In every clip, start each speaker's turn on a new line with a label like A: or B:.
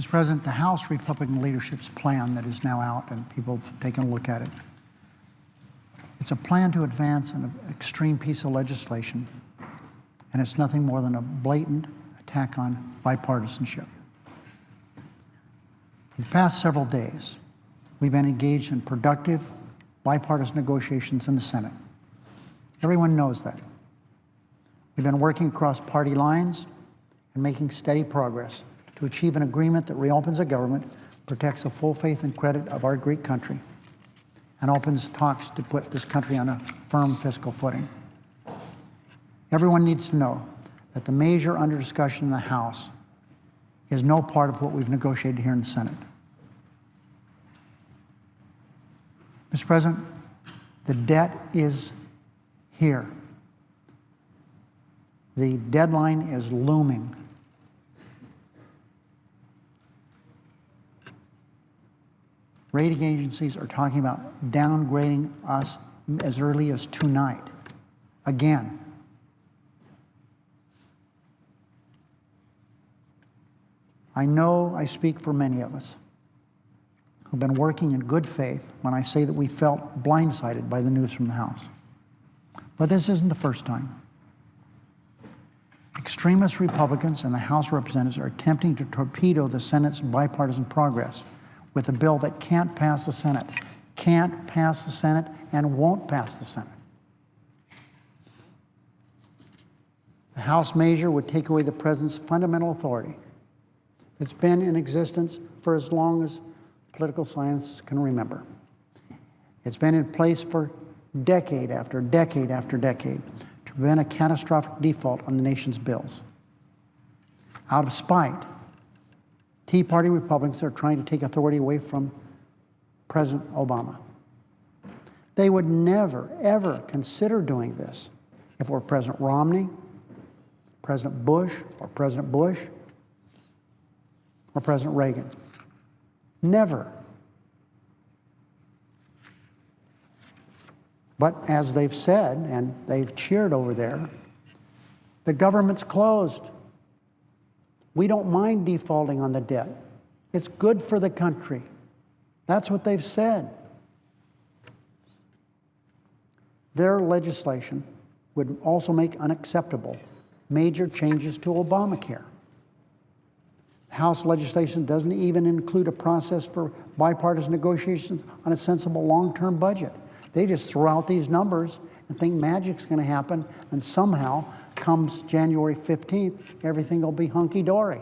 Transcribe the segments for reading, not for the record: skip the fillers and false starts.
A: Mr. President, the House Republican leadership's plan that is now out and people have taken a look at it, it's a plan to advance an extreme piece of legislation, and it's nothing more than a blatant attack on bipartisanship. For the past several days, we've been engaged in productive bipartisan negotiations in the Senate. Everyone knows that. We've been working across party lines and making steady progress to achieve an agreement that reopens the government, protects the full faith and credit of our great country, and opens talks to put this country on a firm fiscal footing. Everyone needs to know that the measure under discussion in the House is no part of what we've negotiated here in the Senate. Mr. President, the debt is here. The deadline is looming. Rating agencies are talking about downgrading us as early as tonight. Again. I know I speak for many of us who've been working in good faith when I say that we felt blindsided by the news from the House. But this isn't the first time. Extremist Republicans in the House of Representatives are attempting to torpedo the Senate's bipartisan progress with a bill that can't pass the Senate, and won't pass the Senate. The House measure would take away the President's fundamental authority. It's been in existence for as long as political science can remember. It's been in place for decade after decade after decade to prevent a catastrophic default on the nation's bills. Out of spite, Tea Party Republicans are trying to take authority away from President Obama. They would never, ever consider doing this if it were President Romney, President Bush, or President Bush, or President Reagan. Never. But as they've said, and they've cheered over there, the government's closed. We don't mind defaulting on the debt. It's good for the country. That's what they've said. Their legislation would also make unacceptable major changes to Obamacare. House legislation doesn't even include a process for bipartisan negotiations on a sensible long-term budget. They just throw out these numbers and think magic's going to happen, and somehow, comes January 15th, everything will be hunky-dory.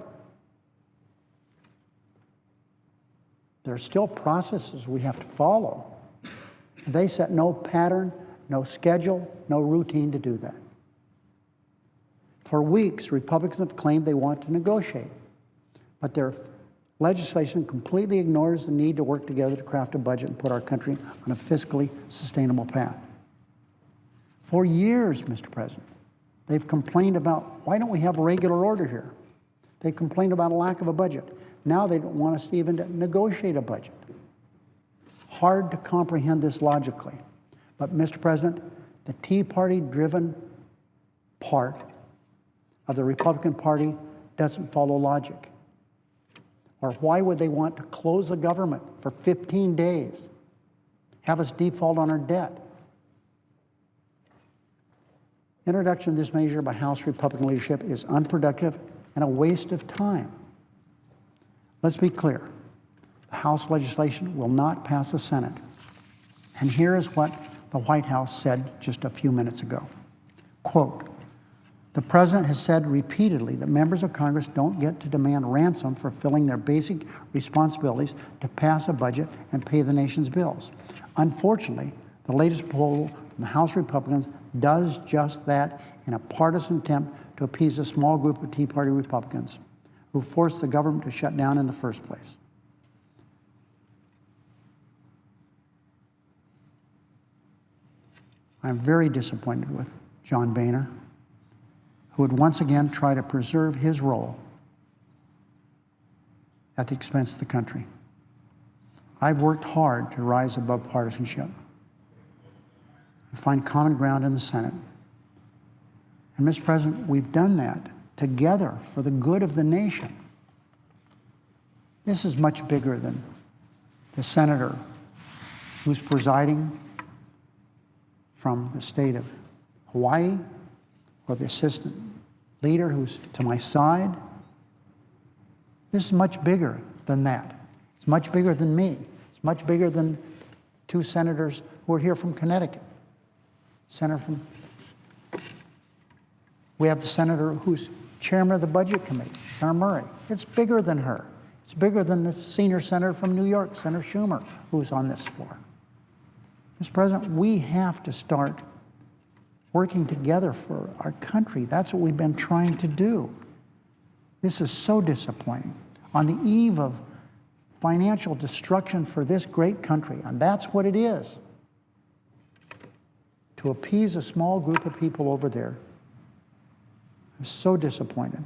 A: There are still processes we have to follow. They set no pattern, no schedule, no routine to do that. For weeks, Republicans have claimed they want to negotiate, but their legislation completely ignores the need to work together to craft a budget and put our country on a fiscally sustainable path. For years, Mr. President, they've complained about, why don't we have a regular order here? They've complained about a lack of a budget. Now they don't want us to even negotiate a budget. Hard to comprehend this logically. But, Mr. President, the Tea Party-driven part of the Republican Party doesn't follow logic. Or why would they want to close the government for 15 days, have us default on our debt? Introduction of this measure by House Republican leadership is unproductive and a waste of time. Let's be clear. The House legislation will not pass the Senate. And here is what the White House said just a few minutes ago. Quote, "The President has said repeatedly that members of Congress don't get to demand ransom for fulfilling their basic responsibilities to pass a budget and pay the nation's bills. Unfortunately, the latest poll from the House Republicans does just that in a partisan attempt to appease a small group of Tea Party Republicans who forced the government to shut down in the first place." I'm very disappointed with John Boehner, who would once again try to preserve his role at the expense of the country. I've worked hard to rise above partisanship and find common ground in the Senate. And, Mr. President, we've done that together for the good of the nation. This is much bigger than the senator who's presiding from the state of Hawaii, or the assistant leader who's to my side. This is much bigger than that. It's much bigger than me. It's much bigger than two senators who are here from Connecticut. We have the senator who's chairman of the Budget Committee, Senator Murray. It's bigger than her. It's bigger than the senior senator from New York, Senator Schumer, who's on this floor. Mr. President, we have to start working together for our country. That's what we've been trying to do. This is so disappointing. On the eve of financial destruction for this great country, and that's what it is, to appease a small group of people over there. I'm so disappointed.